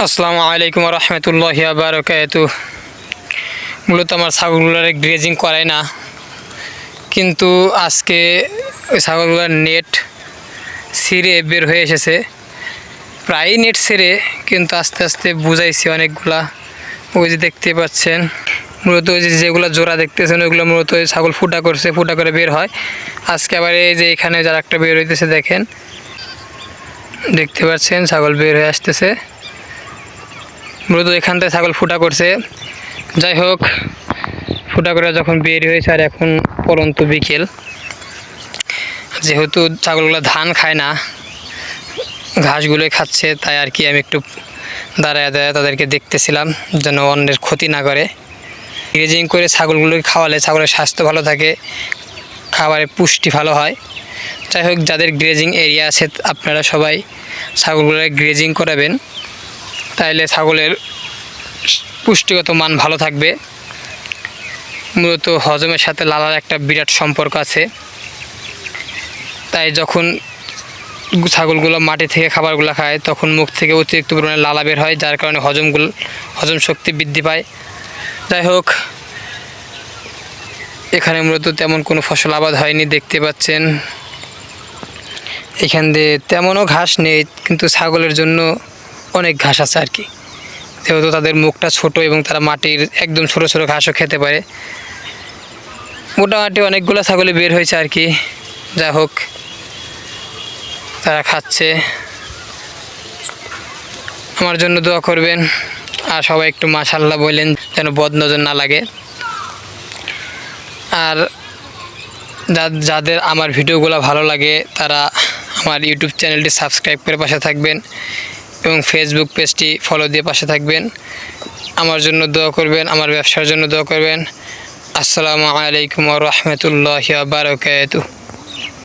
আসসালামু আলাইকুম রহমতুল্লাহি বারাকাতুহু। মূলত আমার ছাগলগুলোর গ্রেজিং করায় না, কিন্তু আজকে ওই ছাগলগুলোর নেট ছিঁড়ে বের হয়ে এসেছে। প্রায়ই নেট ছেড়ে, কিন্তু আস্তে আস্তে বুঝাইছি অনেকগুলা। ওই যে দেখতে পাচ্ছেন, মূলত ওই যেগুলো জোড়া দেখতেছেন ওইগুলো মূলত ওই ছাগল ফুটা করছে, ফুটা করে বের হয়। আজকে আবার এই যে এখানে যারা একটা বের হইতেছে দেখেন, দেখতে পাচ্ছেন ছাগল বের হয়ে আসতেছে। মূলত এখান থেকে ছাগল ফুটা করছে। যাই হোক, ফুটা করে যখন বের হয়েছে, আর এখন পরন্ত বিকেল, যেহেতু ছাগলগুলো ধান খায় না, ঘাসগুলোই খাচ্ছে, তাই আর কি আমি একটু দাঁড়ায় দাঁড়ায় তাদেরকে দেখতেছিলাম যেন অন্যের ক্ষতি না করে। গ্রেজিং করে ছাগলগুলোকে খাওয়ালে ছাগলের স্বাস্থ্য ভালো থাকে, খাবারের পুষ্টি ভালো হয়। যাই হোক, যাদের গ্রেজিং এরিয়া আছে আপনারা সবাই ছাগলগুলো গ্রেজিং করাবেন, তাইলে ছাগলের পুষ্টিগত মান ভালো থাকবে। মূলত হজমের সাথে লালার একটা বিরাট সম্পর্ক আছে, তাই যখন ছাগলগুলো মাটি থেকে খাবারগুলো খায় তখন মুখ থেকে অতিরিক্ত পরিমাণে লালা বের হয়, যার কারণে হজম শক্তি বৃদ্ধি পায়। যাই হোক, এখানে মূলত তেমন কোনো ফসল আবাদ হয়নি, দেখতে পাচ্ছেন। এখান দিয়ে তেমনও ঘাস নেই, কিন্তু ছাগলের জন্য অনেক ঘাস আছে আর কি, যেহেতু তাদের মুখটা ছোট এবং তারা মাটির একদম ছোটো ছোটো ঘাসও খেতে পারে। মোটামুটি অনেকগুলো ছাগলে বের হয়েছে আর কি। যাই হোক, তারা খাচ্ছে। আমার জন্য দোয়া করবেন, আর সবাই একটু মাশাআল্লাহ বললেন যেন বদনজর না লাগে। আর যাদের আমার ভিডিওগুলো ভালো লাগে তারা আমার ইউটিউব চ্যানেলটি সাবস্ক্রাইব করে পাশে থাকবেন এবং ফেসবুক পেজটি ফলো দিয়ে পাশে থাকবেন। আমার জন্য দোয়া করবেন, আমার ব্যবসার জন্য দোয়া করবেন। আসসালামু আলাইকুম ওয়া রাহমাতুল্লাহি ওয়া বারাকাতুহু।